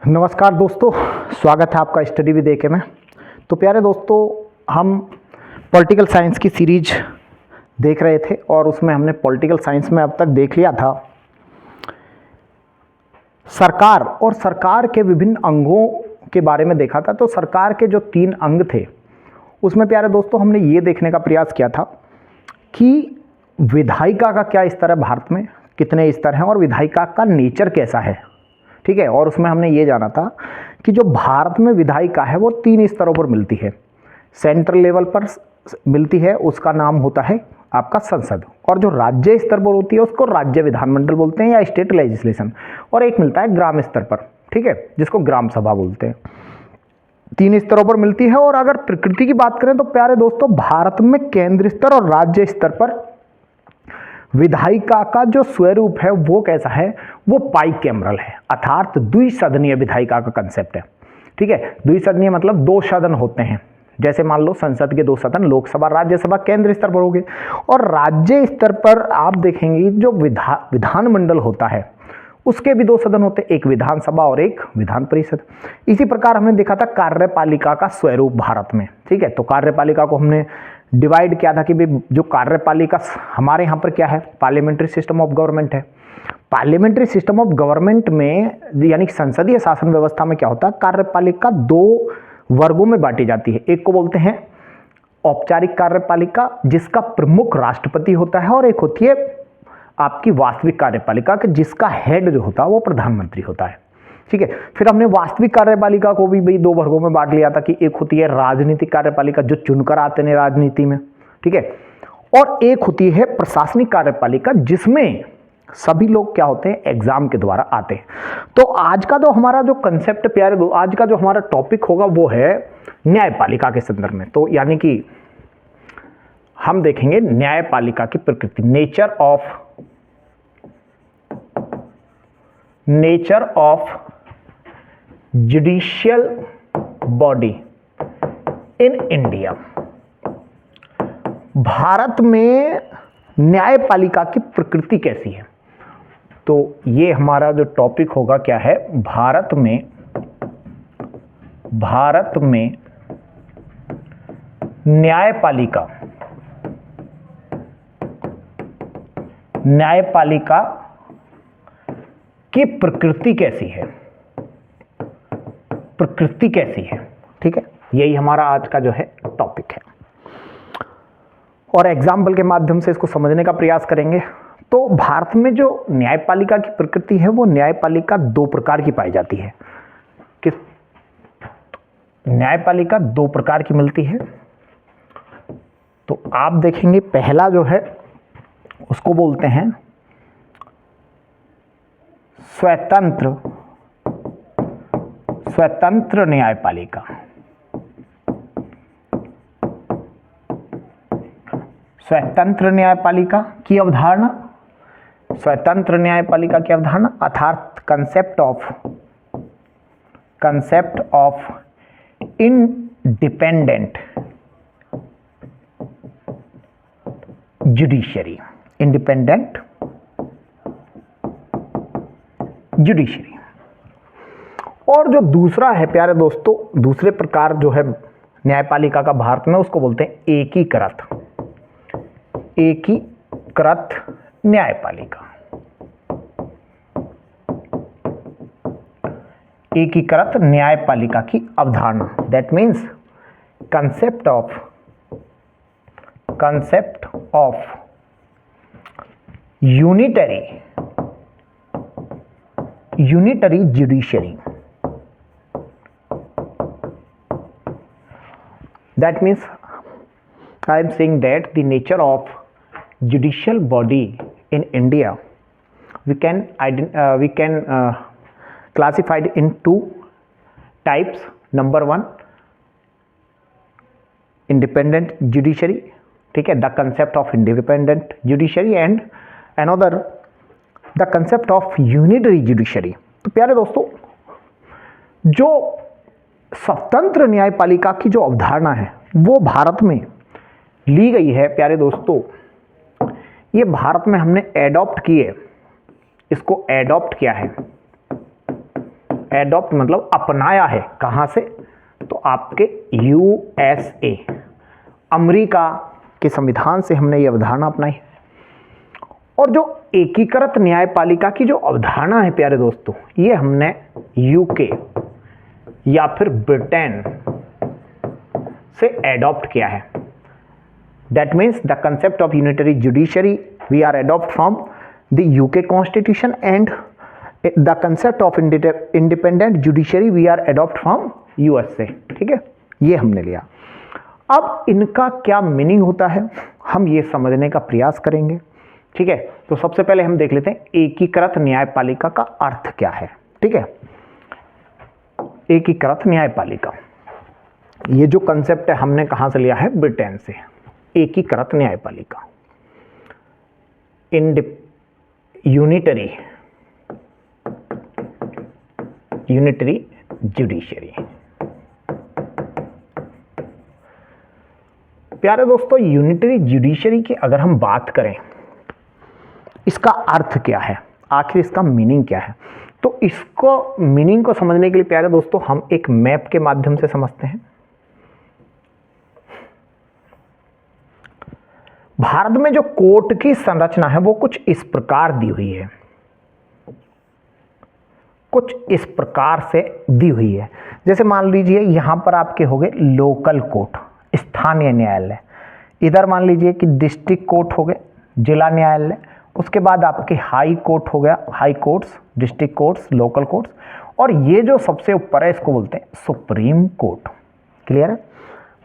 नमस्कार दोस्तों, स्वागत है आपका स्टडी विद एके में। तो प्यारे दोस्तों, हम पॉलिटिकल साइंस की सीरीज देख रहे थे और उसमें हमने पॉलिटिकल साइंस में अब तक देख लिया था सरकार और सरकार के विभिन्न अंगों के बारे में देखा था। तो सरकार के जो 3 अंग थे उसमें प्यारे दोस्तों हमने ये देखने का प्रयास किया था कि विधायिका का क्या स्तर है, भारत में कितने स्तर हैं और विधायिका का नेचर कैसा है। ठीक है, और उसमें हमने ये जाना था कि जो भारत में विधायिका है वो 3 स्तरों पर मिलती है। सेंट्रल लेवल पर मिलती है, उसका नाम होता है आपका संसद, और जो राज्य स्तर पर होती है उसको राज्य विधानमंडल बोलते हैं या स्टेट लेजिस्लेशन, और एक मिलता है ग्राम स्तर पर, ठीक है, जिसको ग्राम सभा बोलते हैं। 3 स्तरों पर मिलती है। और अगर प्रकृति की बात करें तो प्यारे दोस्तों, भारत में केंद्र स्तर और राज्य स्तर पर विधायिका का जो स्वरूप है वो कैसा है, वो बाइकैमरल है, अर्थात द्विसदनीय विधायिका का कंसेप्ट है। ठीक है, द्विसदनीय मतलब 2 सदन होते हैं। जैसे मान लो संसद के 2 सदन, लोकसभा राज्यसभा केंद्र स्तर पर होंगे, और राज्य स्तर पर आप देखेंगे जो विधानमंडल होता है उसके भी 2 सदन होते हैं, एक विधानसभा और एक विधान परिषद। इसी प्रकार हमने देखा था कार्यपालिका का स्वरूप भारत में। ठीक है, तो कार्यपालिका को हमने डिवाइड किया था कि भाई जो कार्यपालिका हमारे यहाँ पर क्या है, पार्लियामेंट्री सिस्टम ऑफ गवर्नमेंट है। पार्लियामेंट्री सिस्टम ऑफ गवर्नमेंट में यानी संसदीय शासन व्यवस्था में क्या होता है, कार्यपालिका 2 वर्गों में बांटी जाती है। एक को बोलते हैं औपचारिक कार्यपालिका जिसका प्रमुख राष्ट्रपति होता है, और एक होती है आपकी वास्तविक कार्यपालिका जिसका हेड जो होता है वो प्रधानमंत्री होता है। ठीक है, फिर हमने वास्तविक कार्यपालिका को भी भाई 2 वर्गों में बांट लिया था कि एक होती है राजनीतिक कार्यपालिका जो चुनकर आते हैं राजनीति में, ठीक है, और एक होती है प्रशासनिक कार्यपालिका जिसमें सभी लोग क्या होते हैं, एग्जाम के द्वारा आते हैं। तो आज का जो हमारा जो कंसेप्ट प्यारे दो, आज का जो हमारा टॉपिक होगा वो है न्यायपालिका के संदर्भ में। तो यानी कि हम देखेंगे न्यायपालिका की प्रकृति, nature of judicial body in India. Bharat में न्यायपालिका की प्रकृति कैसी है, तो ये हमारा जो टॉपिक होगा क्या है, भारत में न्यायपालिका की प्रकृति कैसी है। ठीक है, यही हमारा आज का जो है टॉपिक है, और एग्जाम्पल के माध्यम से इसको समझने का प्रयास करेंगे। तो भारत में जो न्यायपालिका की प्रकृति है वो न्यायपालिका 2 प्रकार की पाई जाती है। किस न्यायपालिका 2 प्रकार की मिलती है, तो आप देखेंगे पहला जो है उसको बोलते हैं स्वतंत्र न्यायपालिका। स्वतंत्र न्यायपालिका की अवधारणा, अर्थात कंसेप्ट ऑफ इंडिपेंडेंट जुडिशरी, और जो दूसरा है प्यारे दोस्तों, दूसरे प्रकार जो है न्यायपालिका का भारत में, उसको बोलते हैं एकीकृत न्यायपालिका। एकीकृत न्यायपालिका की अवधारणा, that means concept of unitary judiciary. That means I am saying that the nature of judicial body in India we can classify it in 2 types. Number 1, independent judiciary, ठीक है, the concept of independent judiciary, and another the concept of unitary judiciary. तो प्यारे दोस्तों, जो स्वतंत्र न्यायपालिका की जो अवधारणा है वो भारत में ली गई है प्यारे दोस्तों, ये भारत में हमने एडॉप्ट की है, इसको एडॉप्ट किया है एडॉप्ट मतलब अपनाया है, कहां से, तो आपके यूएसए, अमेरिका के संविधान से हमने ये अवधारणा अपनाई है। और जो एकीकृत न्यायपालिका की जो अवधारणा है प्यारे दोस्तों, ये हमने यूके या फिर ब्रिटेन से एडॉप्ट किया है। That means the concept of unitary judiciary we are adopt from the UK constitution and the concept of independent judiciary we are adopt from USA. ठीक है, ये हमने लिया। अब इनका क्या मीनिंग होता है हम ये समझने का प्रयास करेंगे। ठीक है, तो सबसे पहले हम देख लेते हैं एकीकृत न्यायपालिका का अर्थ क्या है। ठीक है, एकीकृत न्यायपालिका, ये जो कंसेप्ट है हमने कहां से लिया है, ब्रिटेन से। एकीकृत न्यायपालिका, यूनिटरी जुडिशरी। प्यारे दोस्तों, यूनिटरी जुडिशरी की अगर हम बात करें, इसका अर्थ क्या है, आखिर इसका मीनिंग क्या है, तो इसको मीनिंग को समझने के लिए प्यारे दोस्तों हम एक मैप के माध्यम से समझते हैं। भारत में जो कोर्ट की संरचना है वो कुछ इस प्रकार दी हुई है, कुछ इस प्रकार से दी हुई है। जैसे मान लीजिए यहां पर आपके हो गए लोकल कोर्ट, स्थानीय न्यायालय, इधर मान लीजिए कि डिस्ट्रिक्ट कोर्ट हो गए, जिला न्यायालय, उसके बाद आपके हाई कोर्ट हो गया, high courts, district courts, local courts, और ये जो सबसे ऊपर है इसको बोलते हैं सुप्रीम कोर्ट। क्लियर है?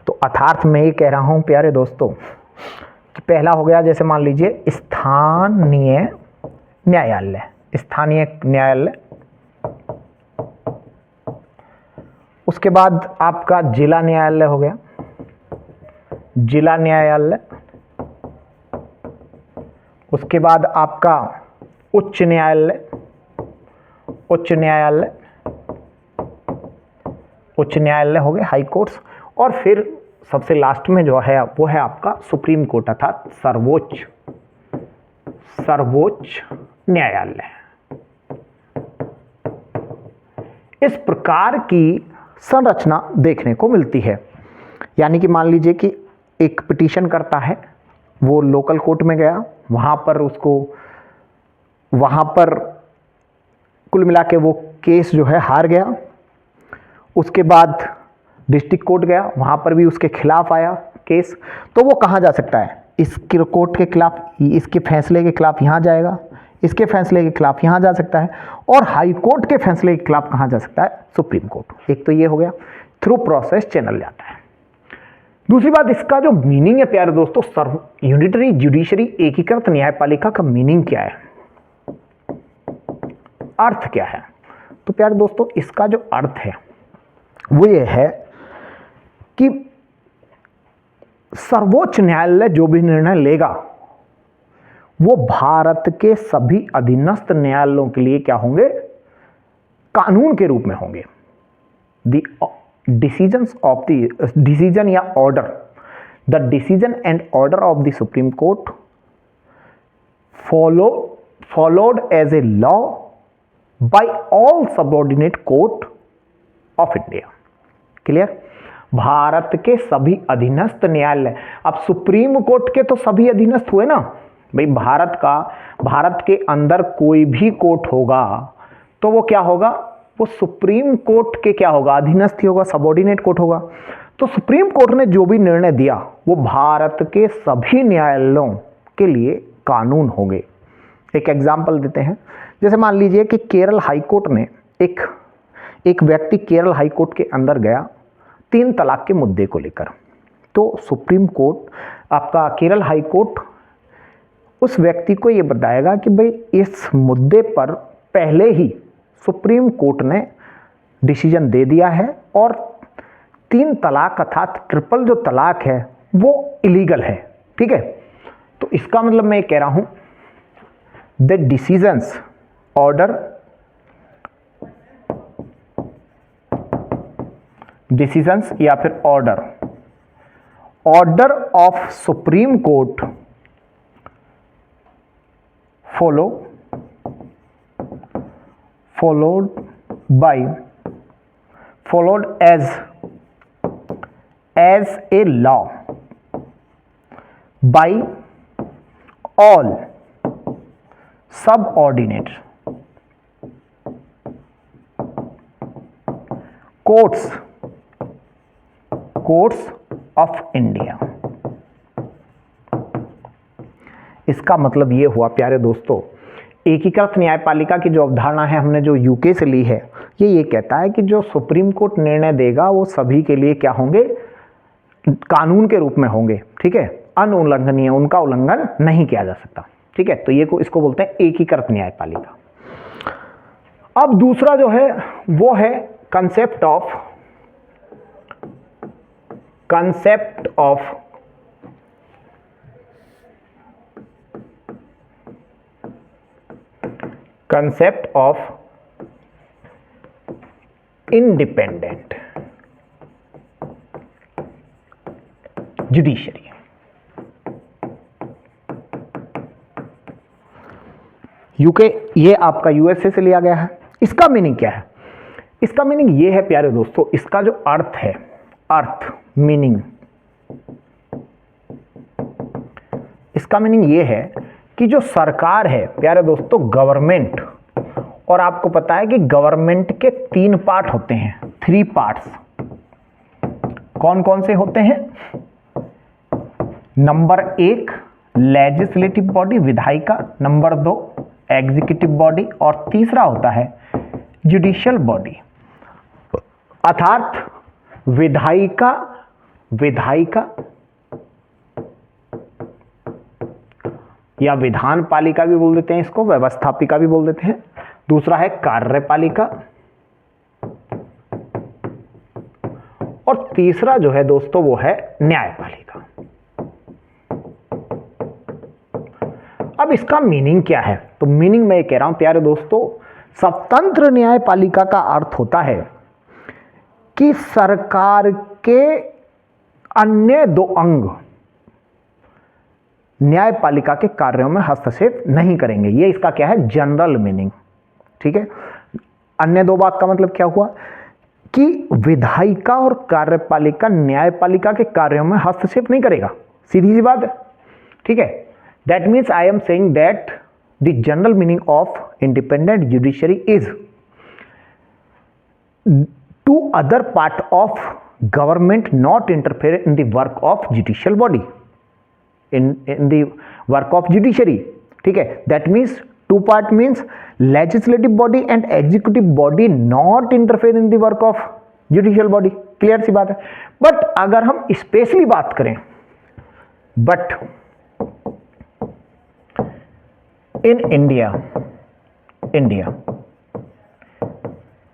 तो अर्थात मैं ये कह रहा हूं प्यारे दोस्तों कि पहला हो गया, जैसे मान लीजिए स्थानीय न्यायालय, स्थानीय न्यायालय, उसके बाद आपका जिला न्यायालय हो गया, जिला न्यायालय, उसके बाद आपका उच्च न्यायालय, उच्च न्यायालय, उच्च न्यायालय हो गए, हाई कोर्ट्स, और फिर सबसे लास्ट में जो है वो है आपका सुप्रीम कोर्ट अर्थात सर्वोच्च न्यायालय। इस प्रकार की संरचना देखने को मिलती है। यानी कि मान लीजिए कि एक पिटीशन करता है, वो लोकल कोर्ट में गया, वहां पर कुल मिला के वो केस जो है हार गया। उसके बाद डिस्ट्रिक्ट कोर्ट गया, वहां पर भी उसके खिलाफ आया केस, तो वो कहाँ जा सकता है, इस कोर्ट के खिलाफ, इसके फैसले के खिलाफ यहाँ जाएगा, इसके फैसले के खिलाफ यहाँ जा सकता है, और हाई कोर्ट के फैसले के खिलाफ कहाँ जा सकता है, सुप्रीम कोर्ट। एक तो ये हो गया, थ्रू प्रोसेस चैनल जाता है। दूसरी बात, इसका जो मीनिंग है प्यारे दोस्तों, यूनिटरी जुडिशरी, एकीकृत न्यायपालिका का मीनिंग क्या है, अर्थ क्या है, तो प्यारे दोस्तों इसका जो अर्थ है वो ये है कि सर्वोच्च न्यायालय जो भी निर्णय लेगा वो भारत के सभी अधीनस्थ न्यायालयों के लिए क्या होंगे, कानून के रूप में होंगे। द डिसीजन या order, the decision and order of the Supreme Court followed as a law by all subordinate court of India. Clear? Bharat के सभी अधीनस्थ न्यायालय, अब सुप्रीम कोर्ट के तो सभी अधीनस्थ हुए ना भाई, भारत के अंदर कोई भी कोर्ट होगा तो वो क्या होगा, वो सुप्रीम कोर्ट के क्या होगा, अधीनस्थ ही होगा, सबऑर्डिनेट कोर्ट होगा। तो सुप्रीम कोर्ट ने जो भी निर्णय दिया वो भारत के सभी न्यायालयों के लिए कानून होंगे। एक एग्जाम्पल देते हैं, जैसे मान लीजिए कि केरल हाई कोर्ट ने एक व्यक्ति केरल हाई कोर्ट के अंदर गया 3 तलाक के मुद्दे को लेकर, तो सुप्रीम कोर्ट, आपका केरल हाई कोर्ट उस व्यक्ति को यह बताएगा कि भाई इस मुद्दे पर पहले ही सुप्रीम कोर्ट ने डिसीजन दे दिया है और 3 तलाक अर्थात ट्रिपल जो तलाक है वो इलीगल है। ठीक है, तो इसका मतलब मैं कह रहा हूं द डिसीजंस ऑर्डर, डिसीजंस या फिर order of supreme court followed by followed as a law by all subordinate courts of India। इसका मतलब ये हुआ प्यारे दोस्तों, एकीकृत न्यायपालिका की जो अवधारणा है हमने जो यूके से ली है, ये कहता है कि जो सुप्रीम कोर्ट निर्णय देगा वो सभी के लिए क्या होंगे, कानून के रूप में होंगे, ठीक है, अनुल्लंघनीय, उनका उल्लंघन नहीं किया जा सकता, ठीक है। तो ये इसको बोलते हैं एकीकृत न्यायपालिका। अब दूसरा जो है वो है concept of independent judiciary. UK ये आपका यूएसए से लिया गया है। इसका मीनिंग क्या है? इसका मीनिंग ये है प्यारे दोस्तों, इसका जो अर्थ है, मीनिंग, इसका मीनिंग ये है कि जो सरकार है प्यारे दोस्तों, गवर्नमेंट, और आपको पता है कि गवर्नमेंट के 3 पार्ट होते हैं, 3 पार्ट्स। कौन कौन से होते हैं? नंबर 1 लेजिस्लेटिव बॉडी, विधायिका, नंबर 2 एग्जीक्यूटिव बॉडी, और तीसरा होता है जुडिशियल बॉडी। अर्थात विधायिका या विधान पालिका भी बोल देते हैं इसको, व्यवस्थापिका भी बोल देते हैं। दूसरा है कार्यपालिका, और तीसरा जो है दोस्तों वो है न्यायपालिका। अब इसका मीनिंग क्या है? तो मीनिंग मैं ये कह रहा हूं प्यारे दोस्तों, स्वतंत्र न्यायपालिका का अर्थ होता है कि सरकार के अन्य 2 अंग न्यायपालिका के कार्यों में हस्तक्षेप नहीं करेंगे। ये इसका क्या है? जनरल मीनिंग, ठीक है। अन्य 2 बात का मतलब क्या हुआ कि विधायिका और कार्यपालिका न्यायपालिका के कार्यों में हस्तक्षेप नहीं करेगा, सीधी सी बात है, ठीक है। That means I am saying that the general meaning of independent judiciary is to other part of government not interfere in the work of judicial body, in the work of judiciary, ठीक है। that means 2 part means legislative body and executive body not interfere in the work of judicial body, clear सी बात है। But अगर हम specially बात करें, but in India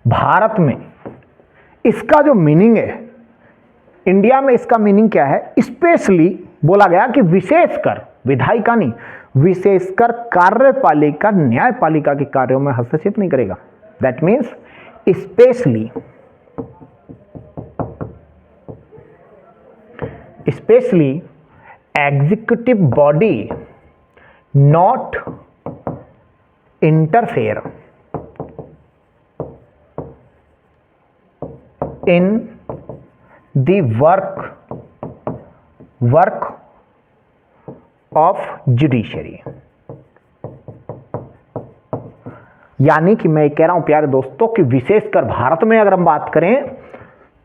Bharat में इसका जो मीनिंग है, इंडिया में इसका मीनिंग क्या है? स्पेशली बोला गया कि विशेषकर विधायिका नहीं, विशेषकर कार्यपालिका न्यायपालिका के कार्यों में हस्तक्षेप नहीं करेगा। That means specially executive body not interfere in the work of judiciary. यानी कि मैं कह रहा हूं प्यारे दोस्तों कि विशेषकर भारत में अगर हम बात करें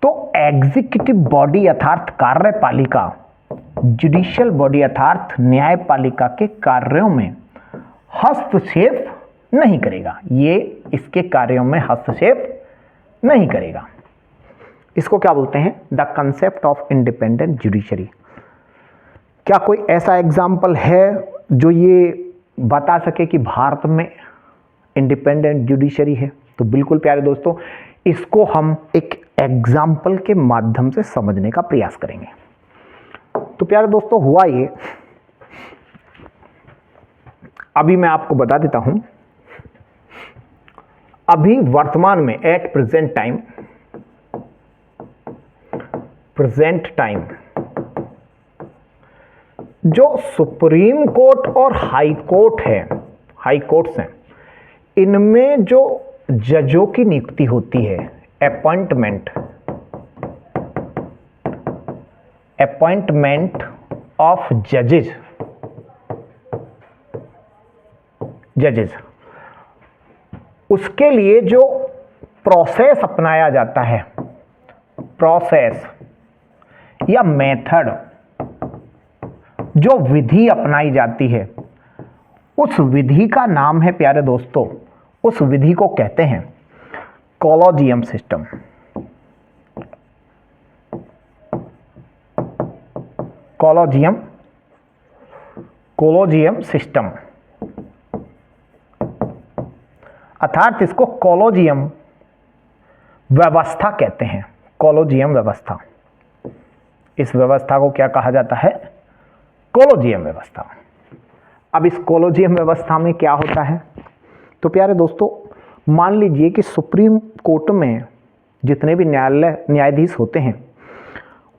तो एग्जीक्यूटिव बॉडी अर्थात कार्यपालिका, जुडिशियल बॉडी अर्थात न्यायपालिका के कार्यों में हस्तक्षेप नहीं करेगा। ये इसके कार्यों में हस्तक्षेप नहीं करेगा। इसको क्या बोलते हैं? The concept of independent judiciary. क्या कोई ऐसा एग्जाम्पल है जो ये बता सके कि भारत में इंडिपेंडेंट जुडिशरी है? तो बिल्कुल प्यारे दोस्तों, इसको हम एक एग्जाम्पल के माध्यम से समझने का प्रयास करेंगे। तो प्यारे दोस्तों, हुआ ये, अभी मैं आपको बता देता हूं, अभी वर्तमान में एट प्रेजेंट टाइम जो सुप्रीम कोर्ट और हाई कोर्ट्स हैं, इनमें जो जजों की नियुक्ति होती है, अपॉइंटमेंट ऑफ जजेस, उसके लिए जो प्रोसेस अपनाया जाता है, प्रोसेस या मेथड, जो विधि अपनाई जाती है, उस विधि का नाम है प्यारे दोस्तों, उस विधि को कहते हैं कॉलोजियम सिस्टम। कॉलोजियम सिस्टम, अर्थात इसको कॉलोजियम व्यवस्था कहते हैं। कॉलोजियम व्यवस्था, इस व्यवस्था को क्या कहा जाता है? कॉलोजियम व्यवस्था। अब इस कॉलोजियम व्यवस्था में क्या होता है? तो प्यारे दोस्तों, मान लीजिए कि सुप्रीम कोर्ट में जितने भी न्यायाधीश होते हैं,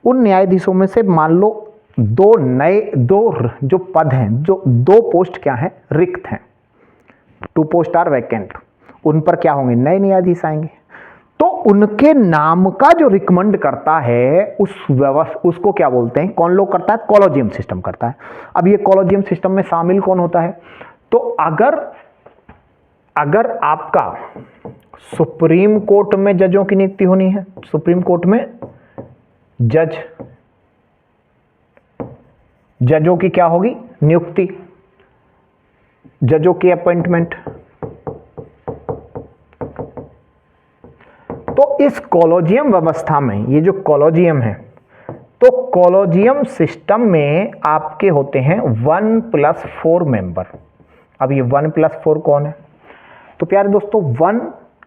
उन न्यायाधीशों में से मान लो दो जो पद हैं, जो दो पोस्ट क्या हैं? रिक्त हैं, 2 पोस्ट आर वैकेंट। उन पर क्या होंगे? नए न्यायाधीश आएंगे। तो उनके नाम का जो रिकमेंड करता है उसको क्या बोलते हैं? कौन लोग करता है? कॉलोजियम सिस्टम करता है। अब ये कॉलोजियम सिस्टम में शामिल कौन होता है? तो अगर आपका सुप्रीम कोर्ट में जजों की नियुक्ति होनी है, सुप्रीम कोर्ट में जजों की क्या होगी? नियुक्ति, जजों की अपॉइंटमेंट। तो इस कॉलोजियम व्यवस्था में, ये जो कॉलोजियम है, तो कॉलोजियम सिस्टम में आपके होते हैं 1+4 मेंबर। अब ये 1+4 कौन है? तो प्यारे दोस्तों, 1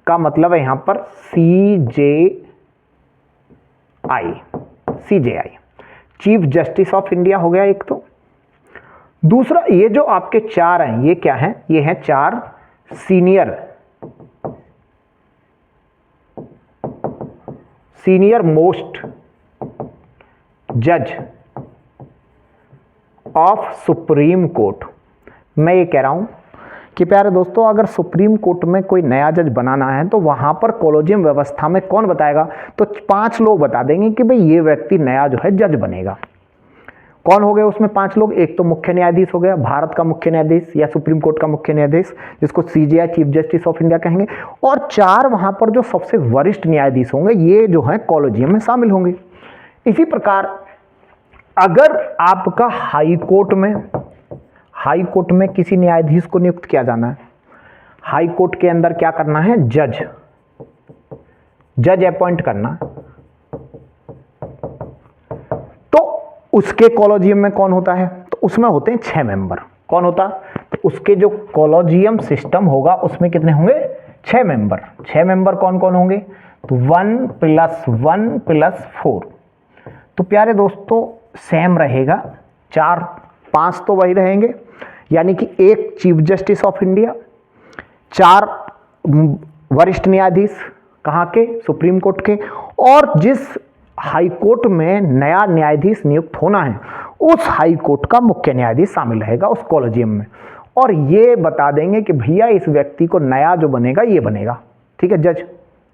का मतलब है यहां पर CJI, chief justice of India हो गया एक। तो दूसरा, ये जो आपके 4 हैं, ये क्या हैं? ये हैं 4 सीनियर मोस्ट जज ऑफ सुप्रीम कोर्ट। मैं ये कह रहा हूं कि प्यारे दोस्तों, अगर सुप्रीम कोर्ट में कोई नया जज बनाना है तो वहां पर कॉलोजियम व्यवस्था में कौन बताएगा? तो 5 लोग बता देंगे कि भाई ये व्यक्ति नया जो है जज बनेगा। कौन हो गए उसमें 5 लोग? एक तो मुख्य न्यायाधीश हो गया, भारत का मुख्य न्यायाधीश या सुप्रीम कोर्ट का मुख्य न्यायाधीश, जिसको CJI chief justice of India कहेंगे। और 4 वहां पर जो सबसे वरिष्ठ न्यायाधीश होंगे, ये जो है कॉलोजियम में शामिल होंगे। इसी प्रकार अगर आपका हाई कोर्ट में किसी न्यायाधीश को नियुक्त किया जाना है, हाई कोर्ट के अंदर क्या करना है? जज अपॉइंट करना। तो उसके कॉलोजियम में कौन होता है? तो उसमें होते हैं 6 मेंबर। कौन होता? तो उसके जो कॉलोजियम सिस्टम होगा उसमें कितने होंगे? 6 मेंबर। 6 मेंबर कौन कौन होंगे? तो 1+1+4। तो प्यारे दोस्तों, सेम रहेगा, 4-5 तो वही रहेंगे, यानी कि एक चीफ जस्टिस ऑफ इंडिया, 4 वरिष्ठ न्यायाधीश, कहाँ के? सुप्रीम कोर्ट के। और जिस हाई कोर्ट में नया न्यायाधीश नियुक्त होना है, उस हाई कोर्ट का मुख्य न्यायाधीश शामिल रहेगा उस कॉलेजियम में, और ये बता देंगे कि भैया इस व्यक्ति को नया जो बनेगा ये बनेगा, ठीक है, जज।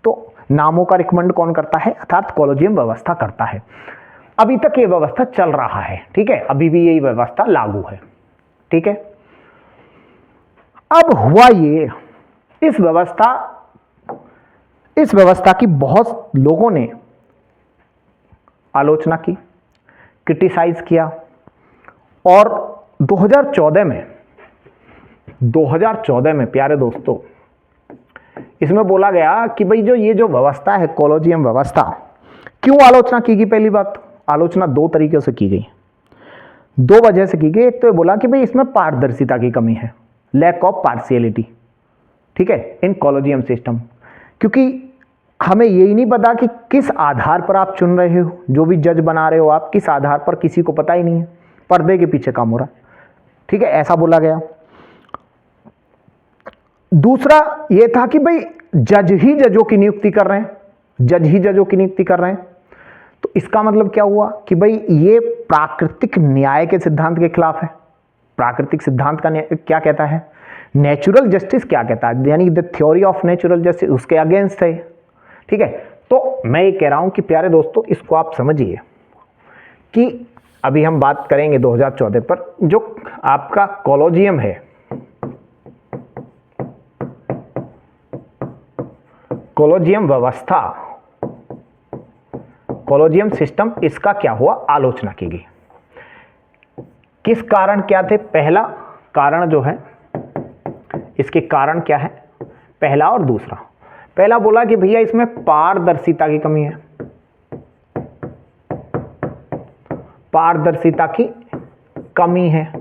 तो नामों का रिकमेंड कौन करता है? अर्थात कॉलेजियम व्यवस्था करता है। अभी तक ये व्यवस्था चल रहा है, ठीक है, अभी भी यही व्यवस्था लागू है, ठीक है। अब हुआ ये, इस व्यवस्था की बहुत लोगों ने आलोचना की, क्रिटिसाइज किया, और 2014 में प्यारे दोस्तों इसमें बोला गया कि भाई जो ये जो व्यवस्था है कॉलेजियम व्यवस्था, क्यों आलोचना की गई? पहली बात, आलोचना 2 तरीके से की गई, 2 वजह से की गई। एक तो ये बोला कि भाई इसमें पारदर्शिता की कमी है, लैक ऑफ पार्शियलिटी, ठीक है, इन कॉलेजियम सिस्टम, क्योंकि हमें यही नहीं पता कि किस आधार पर आप चुन रहे हो, जो भी जज बना रहे हो आप, किस आधार पर, किसी को पता ही नहीं है, पर्दे के पीछे काम हो रहा है, ठीक है, ऐसा बोला गया। दूसरा यह था कि भाई जज ही जजों की नियुक्ति कर रहे हैं, तो इसका मतलब क्या हुआ कि भाई ये प्राकृतिक न्याय के सिद्धांत के खिलाफ है। प्राकृतिक सिद्धांत का क्या कहता है? नेचुरल जस्टिस क्या कहता है, यानी the theory of natural justice उसके अगेंस्ट है। ठीक है, तो मैं ये कह रहा हूं कि प्यारे दोस्तों इसको आप समझिए कि अभी हम बात करेंगे 2014 पर, जो आपका कॉलोजियम है, कॉलोजियम व्यवस्था, कॉलोजियम सिस्टम, इसका क्या हुआ, आलोचना की गई। किस कारण क्या थे, पहला कारण जो है, इसके कारण क्या है, पहला और दूसरा। पहला बोला कि भैया इसमें पारदर्शिता की कमी है, पारदर्शिता की कमी है,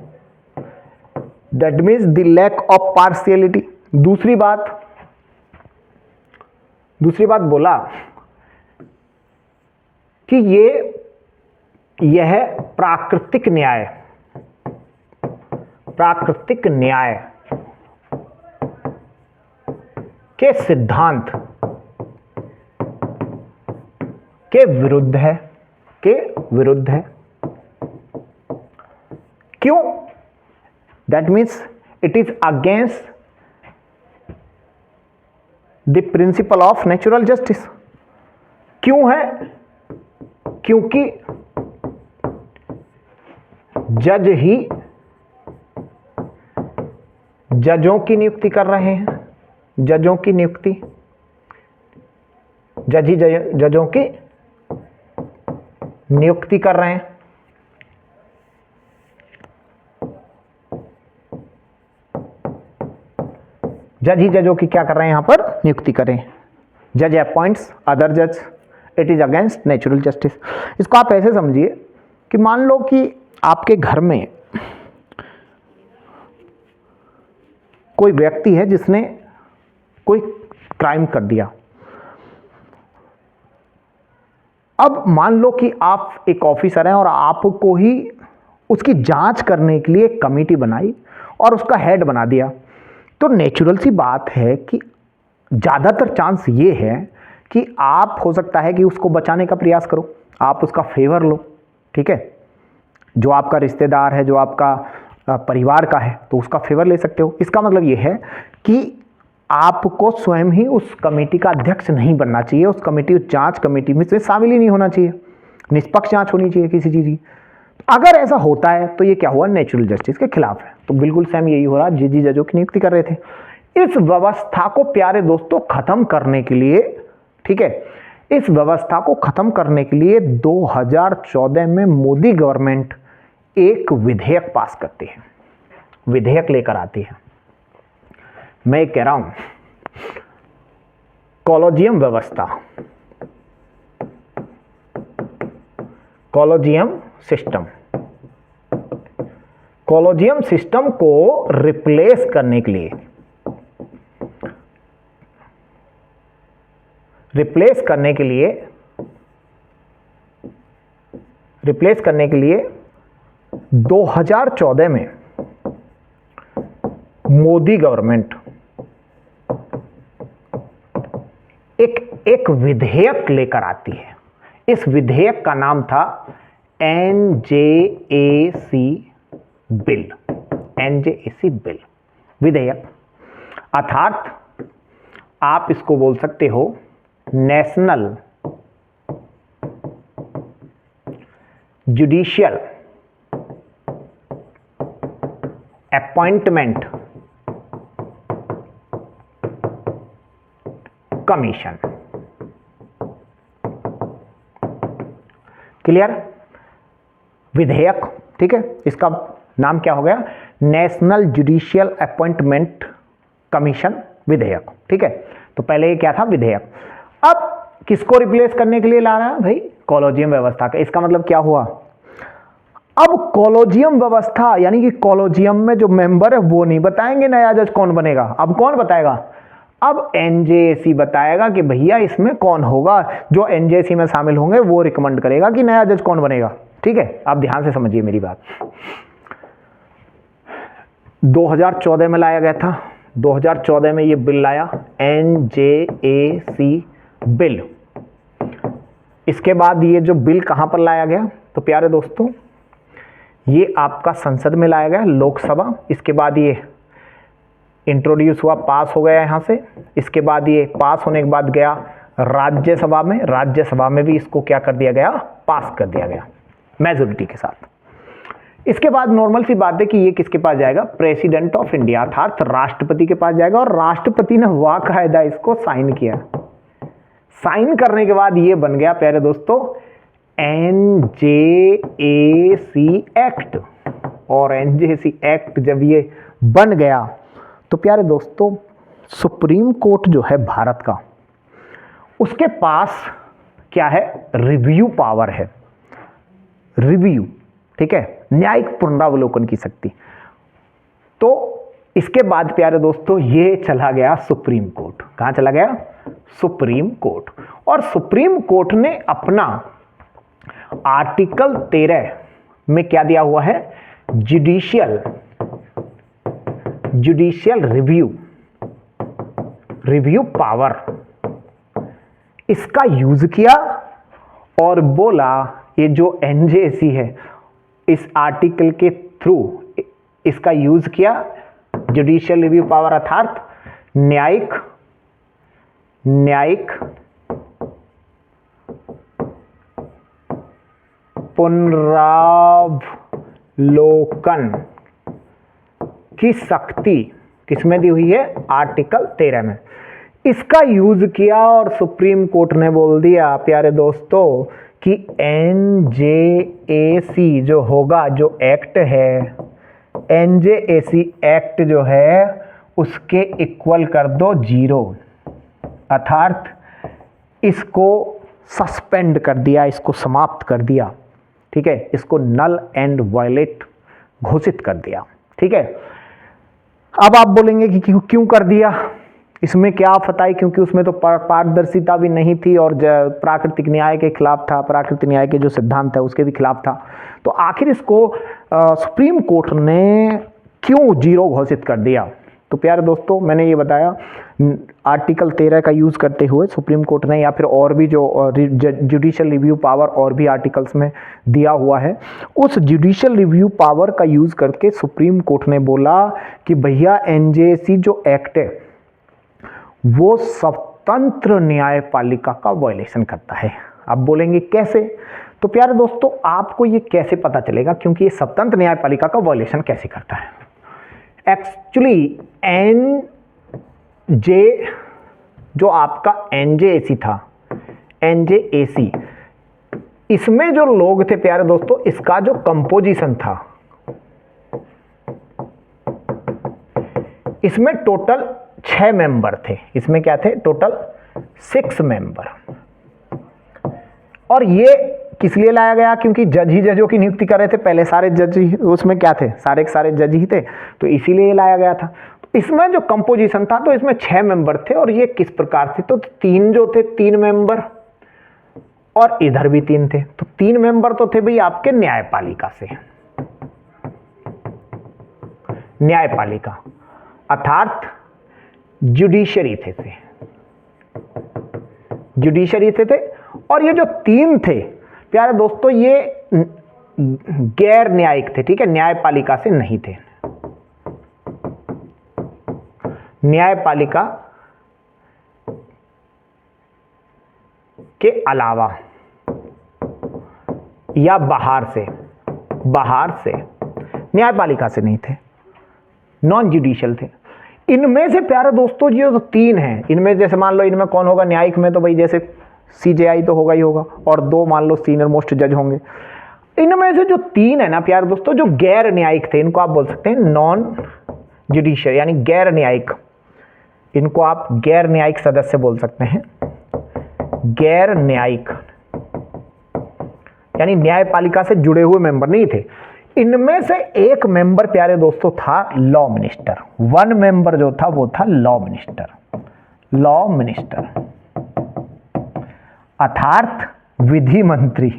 that means the lack of partiality. दूसरी बात बोला कि यह प्राकृतिक न्याय के सिद्धांत के विरुद्ध है, क्यों, that means it is against the principle of natural justice. क्यों है, क्योंकि जज ही जजों की नियुक्ति कर रहे हैं, जजों की नियुक्ति, जज ही जजों की नियुक्ति कर रहे हैं। जज ही जजों की क्या कर रहे हैं, यहां पर नियुक्ति करें। जज अपॉइंट्स अदर जज, it is against natural justice. इसको आप ऐसे समझिए कि मान लो कि आपके घर में कोई व्यक्ति है जिसने कोई क्राइम कर दिया। अब मान लो कि आप एक ऑफिसर हैं और आपको ही उसकी जांच करने के लिए एक कमेटी बनाई और उसका हेड बना दिया, तो नेचुरल सी बात है कि ज़्यादातर चांस ये है कि आप हो सकता है कि उसको बचाने का प्रयास करो, आप उसका फेवर लो। ठीक है, जो आपका रिश्तेदार है, जो आपका परिवार का है, तो उसका फेवर ले सकते हो। इसका मतलब ये है कि आपको स्वयं ही उस कमेटी का अध्यक्ष नहीं बनना चाहिए, उस जांच कमेटी में से शामिल ही नहीं होना चाहिए, निष्पक्ष जांच होनी चाहिए किसी चीज़ की। अगर ऐसा होता है तो ये क्या हुआ, नेचुरल जस्टिस के खिलाफ है। तो बिल्कुल सेम यही हो रहा, जी जजों की नियुक्ति कर रहे थे। इस व्यवस्था को प्यारे दोस्तों खत्म करने के लिए, ठीक है, इस व्यवस्था को खत्म करने के लिए 2014 में मोदी गवर्नमेंट एक विधेयक पास करती है, विधेयक लेकर आती है। मैं कह रहा हूं कॉलोजियम व्यवस्था, कॉलोजियम सिस्टम, कॉलोजियम सिस्टम को रिप्लेस करने के लिए, रिप्लेस करने के लिए 2014 में मोदी गवर्नमेंट एक विधेयक लेकर आती है। इस विधेयक का नाम था NJAC बिल, NJAC बिल विधेयक, अर्थात आप इसको बोल सकते हो national judicial appointment commission. Clear, विधेयक, ठीक है, इसका नाम क्या हो गया, नेशनल जुडिशियल अपॉइंटमेंट कमीशन विधेयक। ठीक है, तो पहले ये क्या था, विधेयक। अब किसको रिप्लेस करने के लिए ला रहा है भाई, कॉलोजियम व्यवस्था का। इसका मतलब क्या हुआ, अब कॉलोजियम व्यवस्था यानी कि कॉलोजियम में जो मेंबर है वो नहीं बताएंगे नया जज कौन बनेगा। अब कौन बताएगा, अब NJAC बताएगा कि भैया इसमें कौन होगा, जो NJAC में शामिल होंगे वो रिकमेंड करेगा कि नया जज कौन बनेगा। ठीक है, आप ध्यान से समझिए मेरी बात। 2014 में लाया गया था, 2014 में ये बिल लाया, NJAC बिल। इसके बाद ये जो बिल कहां पर लाया गया, तो प्यारे दोस्तों ये आपका संसद में लाया गया, लोकसभा। इसके बाद ये इंट्रोड्यूस हुआ, पास हो गया यहाँ से। इसके बाद ये पास होने के बाद गया राज्यसभा में, राज्यसभा में भी इसको क्या कर दिया गया, पास कर दिया गया मेजोरिटी के साथ। इसके बाद नॉर्मल सी बात है कि ये किसके पास जाएगा, प्रेसिडेंट ऑफ इंडिया अर्थात राष्ट्रपति के पास जाएगा, और राष्ट्रपति ने बाकायदा इसको साइन किया। साइन करने के बाद ये बन गया प्यारे दोस्तों NJAC एक्ट। और NJAC एक्ट जब ये बन गया तो प्यारे दोस्तों सुप्रीम कोर्ट जो है भारत का, उसके पास क्या है, रिव्यू पावर है, रिव्यू, ठीक है, न्यायिक पुनरावलोकन की शक्ति। तो इसके बाद प्यारे दोस्तों ये चला गया सुप्रीम कोर्ट। कहां चला गया, सुप्रीम कोर्ट। और सुप्रीम कोर्ट ने अपना आर्टिकल 13 में क्या दिया हुआ है, जुडिशियल रिव्यू पावर, इसका यूज किया और बोला ये जो NJAC है इस आर्टिकल के थ्रू इसका यूज किया, जुडिशियल रिव्यू पावर अर्थात न्यायिक पुनरावलोकन की शक्ति किसमें दी हुई है, आर्टिकल 13 में। इसका यूज किया और सुप्रीम कोर्ट ने बोल दिया प्यारे दोस्तों कि NJAC जो होगा, जो एक्ट है, NJAC एक्ट जो है उसके इक्वल कर दो 0, अर्थात इसको सस्पेंड कर दिया, इसको समाप्त कर दिया, ठीक है, इसको नल एंड वायलेट घोषित कर दिया, ठीक है। अब आप बोलेंगे कि क्यों कर दिया, इसमें क्या आफत आई, क्योंकि उसमें तो पारदर्शिता भी नहीं थी और प्राकृतिक न्याय के खिलाफ था, प्राकृतिक न्याय के जो सिद्धांत है उसके भी खिलाफ था। तो आखिर इसको सुप्रीम कोर्ट ने क्यों 0 घोषित कर दिया। तो प्यारे दोस्तों मैंने ये बताया, आर्टिकल 13 का यूज करते हुए सुप्रीम कोर्ट ने, या फिर और भी जो जुडिशियल रिव्यू पावर और भी आर्टिकल्स में दिया हुआ है, उस जुडिशियल रिव्यू पावर का यूज करके सुप्रीम कोर्ट ने बोला कि भैया NJAC जो एक्ट है वो स्वतंत्र न्यायपालिका का वायलेशन करता है। आप बोलेंगे कैसे, तो प्यारे दोस्तों आपको ये कैसे पता चलेगा, क्योंकि ये स्वतंत्र न्यायपालिका का वायलेशन कैसे करता है। एक्चुअली जो आपका NJAC था, NJAC, इसमें जो लोग थे प्यारे दोस्तों, इसका जो कंपोजिशन था, इसमें टोटल 6 मेंबर थे। इसमें क्या थे, टोटल 6 मेंबर। और ये किस लिए लाया गया, क्योंकि जज ही जजों की नियुक्ति कर रहे थे, पहले सारे जज ही उसमें क्या थे, सारे के सारे जज ही थे, तो इसीलिए लाया गया था। तो इसमें जो कंपोजिशन था, तो इसमें 6 मेंबर थे, और ये किस प्रकार थे, तो 3 जो थे 3 मेंबर, और इधर भी 3 थे। तो 3 मेंबर तो थे भाई आपके न्यायपालिका से, न्यायपालिका अर्थात जुडिशरी थे, जुडिशरी थे। और ये जो 3 थे प्यारे दोस्तों, ये गैर न्यायिक थे, ठीक है, न्यायपालिका से नहीं थे। न्यायपालिका के अलावा या बाहर से न्यायपालिका से नहीं थे, नॉन जुडिशियल थे। इनमें से प्यारे दोस्तों ये जो 3 हैं, इनमें जैसे मान लो इनमें कौन होगा, न्यायिक में तो भाई जैसे CJI तो होगा ही होगा, और 2 मान लो सीनियर मोस्ट जज होंगे। इनमें से जो 3 है ना प्यारे दोस्तों, जो गैर न्यायिक थे, इनको आप बोल सकते हैं नॉन जुडिशियल, यानी गैर न्यायिक। इनको आप गैर न्यायिक सदस्य बोल सकते हैं, गैर न्यायिक, यानी न्यायपालिका से जुड़े हुए मेंबर नहीं थे। इनमें से एक मेंबर प्यारे दोस्तों था लॉ मिनिस्टर। 1 मेंबर जो था वो था लॉ मिनिस्टर अर्थात विधि मंत्री।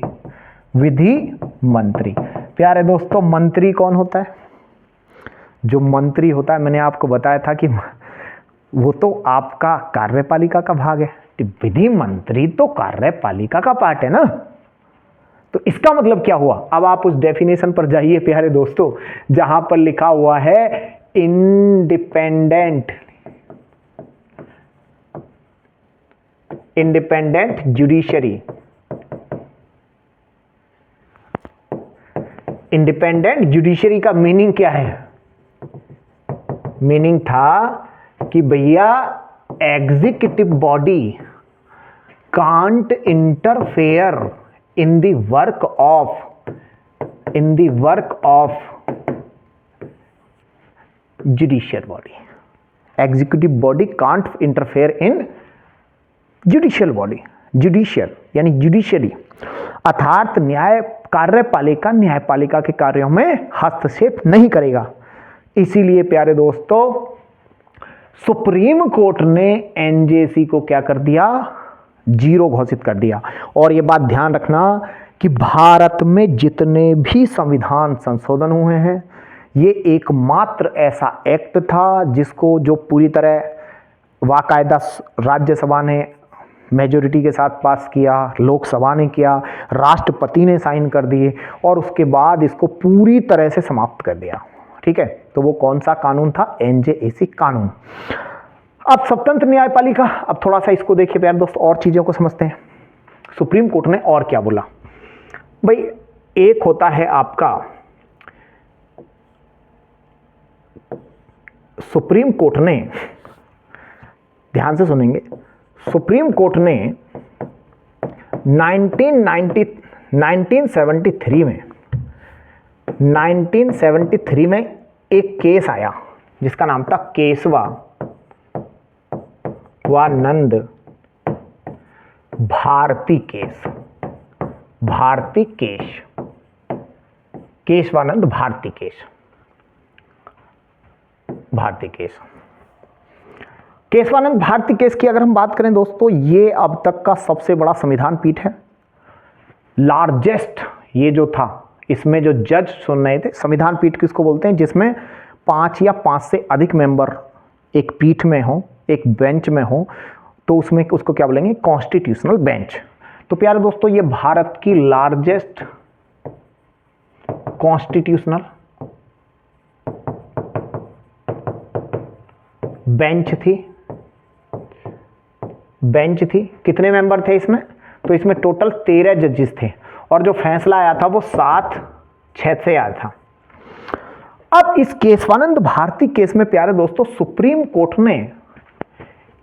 प्यारे दोस्तों मंत्री कौन होता है, जो मंत्री होता है, मैंने आपको बताया था कि वो तो आपका कार्यपालिका का भाग है, विधि मंत्री तो कार्यपालिका का पार्ट है ना। तो इसका मतलब क्या हुआ, अब आप उस डेफिनेशन पर जाइए प्यारे दोस्तों, जहां पर लिखा हुआ है इंडिपेंडेंट जुडिशरी। इंडिपेंडेंट जुडिशरी का मीनिंग क्या है? मीनिंग था कि भैया executive body can't interfere in the work of judicial body. Executive body can't interfere in judicial body. Judicial यानी जुडिशरी अर्थात कार्यपालिका न्यायपालिका के कार्यों में हस्तक्षेप नहीं करेगा। इसीलिए प्यारे दोस्तों सुप्रीम कोर्ट ने एनजेसी को क्या कर दिया? जीरो घोषित कर दिया। और यह बात ध्यान रखना कि भारत में जितने भी संविधान संशोधन हुए हैं ये एकमात्र ऐसा एक्ट था जिसको जो पूरी तरह बाकायदा राज्यसभा ने मेजॉरिटी के साथ पास किया, लोकसभा ने किया, राष्ट्रपति ने साइन कर दिए और उसके बाद इसको पूरी तरह से समाप्त कर दिया। ठीक है, तो वो कौन सा कानून था? एनजेएसी कानून। अब स्वतंत्र न्यायपालिका, अब थोड़ा सा इसको देखिए प्यारे दोस्त और चीजों को समझते हैं। सुप्रीम कोर्ट ने और क्या बोला भाई? एक होता है आपका सुप्रीम कोर्ट ने, ध्यान से सुनेंगे, सुप्रीम कोर्ट ने 1973 में एक केस आया जिसका नाम था केशवानंद भारती केस। केशवानंद भारती केस की अगर हम बात करें दोस्तों, ये अब तक का सबसे बड़ा संविधान पीठ है, लार्जेस्ट। ये जो था इसमें जो जज सुन रहे थे, संविधान पीठ किसको बोलते हैं? जिसमें 5 या 5 से अधिक मेंबर एक पीठ में हो, एक बेंच में हो, तो उसमें उसको क्या बोलेंगे? Constitutional bench. तो प्यारे दोस्तों ये भारत की लार्जेस्ट कॉन्स्टिट्यूशनल बेंच थी। कितने मेंबर थे इसमें? तो इसमें टोटल 13 जजेस थे और जो फैसला आया था वो 7-6 से आया था। अब इस केशवानंद भारती केस में प्यारे दोस्तों सुप्रीम कोर्ट ने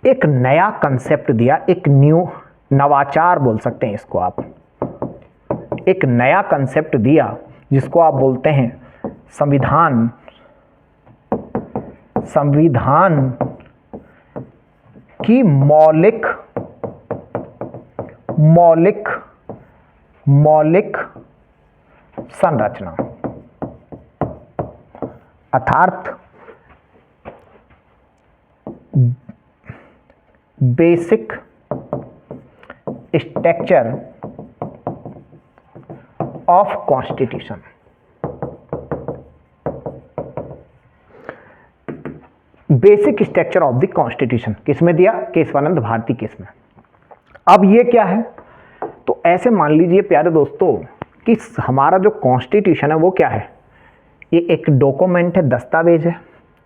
एक नया कंसेप्ट दिया, एक नवाचार बोल सकते हैं इसको आप, एक नया कंसेप्ट दिया जिसको आप बोलते हैं संविधान की मौलिक संरचना, अर्थात basic structure of constitution. Basic structure of the constitution किसमें दिया? केशवानंद भारती केस में। अब ये क्या है? तो ऐसे मान लीजिए प्यारे दोस्तों कि हमारा जो कॉन्स्टिट्यूशन है वो क्या है? ये एक डॉक्यूमेंट है, दस्तावेज है,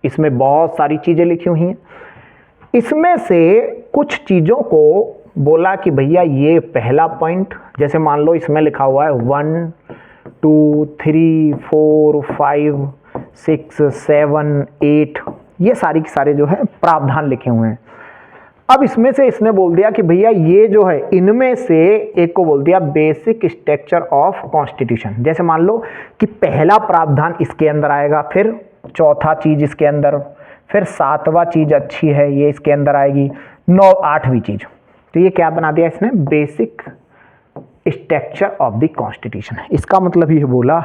इसमें बहुत सारी चीजें लिखी हुई हैं। इसमें से कुछ चीजों को बोला कि भैया ये पहला पॉइंट, जैसे मान लो इसमें लिखा हुआ है 1 2 3 4 5 6 7 8, ये सारी के सारे जो है प्रावधान लिखे हुए हैं। अब इसमें से इसने बोल दिया कि भैया ये जो है इनमें से एक को बोल दिया बेसिक स्ट्रक्चर ऑफ कॉन्स्टिट्यूशन। जैसे मान लो कि पहला प्रावधान इसके अंदर आएगा, फिर चौथा चीज इसके अंदर, फिर 7वां चीज अच्छी है ये इसके अंदर आएगी, 8वीं चीज। तो ये क्या बना दिया इसने? Basic structure of the constitution. इसका मतलब ये बोला,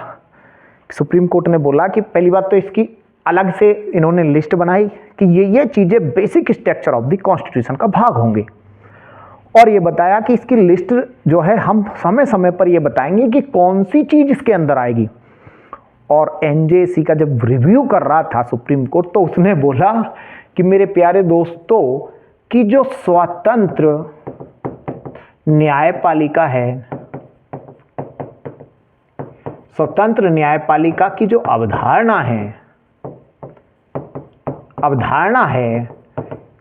सुप्रीम कोर्ट ने बोला कि पहली बात तो इसकी अलग से इन्होंने लिस्ट बनाई कि ये चीजें basic structure of the constitution का भाग होंगे, और ये बताया कि इसकी लिस्ट जो है हम समय समय पर ये बताएंगे कि कौन सी चीज इसके अंदर आएगी। और एनजेसी का जब रिव्यू कर रहा था सुप्रीम कोर्ट, तो उसने बोला कि मेरे प्यारे दोस्तों कि जो स्वतंत्र न्यायपालिका है, स्वतंत्र न्यायपालिका की जो अवधारणा है अवधारणा है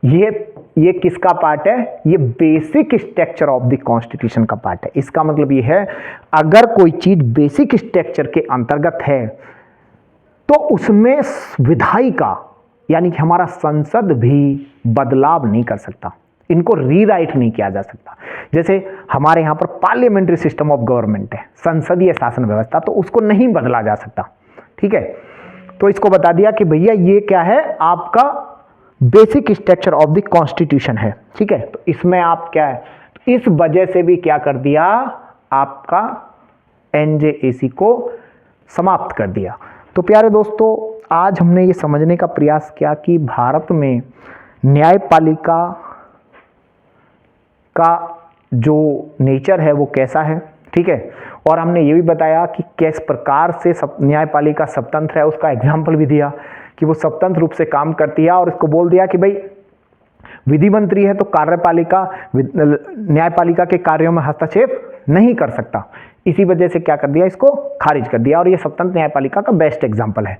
ये किसका पार्ट है? ये basic structure of the constitution का पार्ट है। इसका मतलब ये है अगर कोई चीज बेसिक स्ट्रक्चर के अंतर्गत है तो उसमें विधायिका यानी कि हमारा संसद भी बदलाव नहीं कर सकता, इनको रीराइट नहीं किया जा सकता। जैसे हमारे यहां पर पार्लियामेंट्री सिस्टम ऑफ गवर्नमेंट है, संसदीय शासन व्यवस्था, तो उसको नहीं बदला जा सकता। ठीक है, तो इसको बता दिया कि भैया ये क्या है, आपका basic structure of the constitution है। ठीक है, तो इसमें आप क्या है, तो इस वजह से भी क्या कर दिया, आपका एनजेएसी को समाप्त कर दिया। तो प्यारे दोस्तों, आज हमने ये समझने का प्रयास किया कि भारत में न्यायपालिका का जो नेचर है वो कैसा है। ठीक है, और हमने ये भी बताया कि किस प्रकार से न्यायपालिका स्वतंत्र है, उसका एग्जाम्पल भी दिया कि वो स्वतंत्र रूप से काम करती है, और इसको बोल दिया कि भाई विधि मंत्री है तो कार्यपालिका न्यायपालिका के कार्यों में हस्तक्षेप नहीं कर सकता। इसी वजह से क्या कर दिया, इसको खारिज कर दिया, और ये स्वतंत्र न्यायपालिका का बेस्ट एग्जाम्पल है।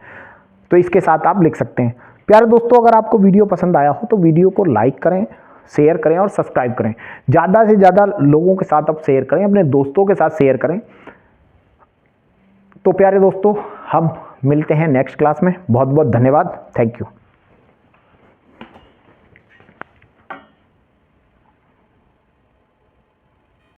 तो इसके साथ आप लिख सकते हैं। प्यारे दोस्तों, अगर आपको वीडियो पसंद आया हो तो वीडियो को लाइक करें, शेयर करें और सब्सक्राइब करें। ज़्यादा से ज़्यादा लोगों के साथ आप शेयर करें, अपने दोस्तों के साथ शेयर करें। तो प्यारे दोस्तों, हम मिलते हैं नेक्स्ट क्लास में। बहुत बहुत धन्यवाद। Thank you.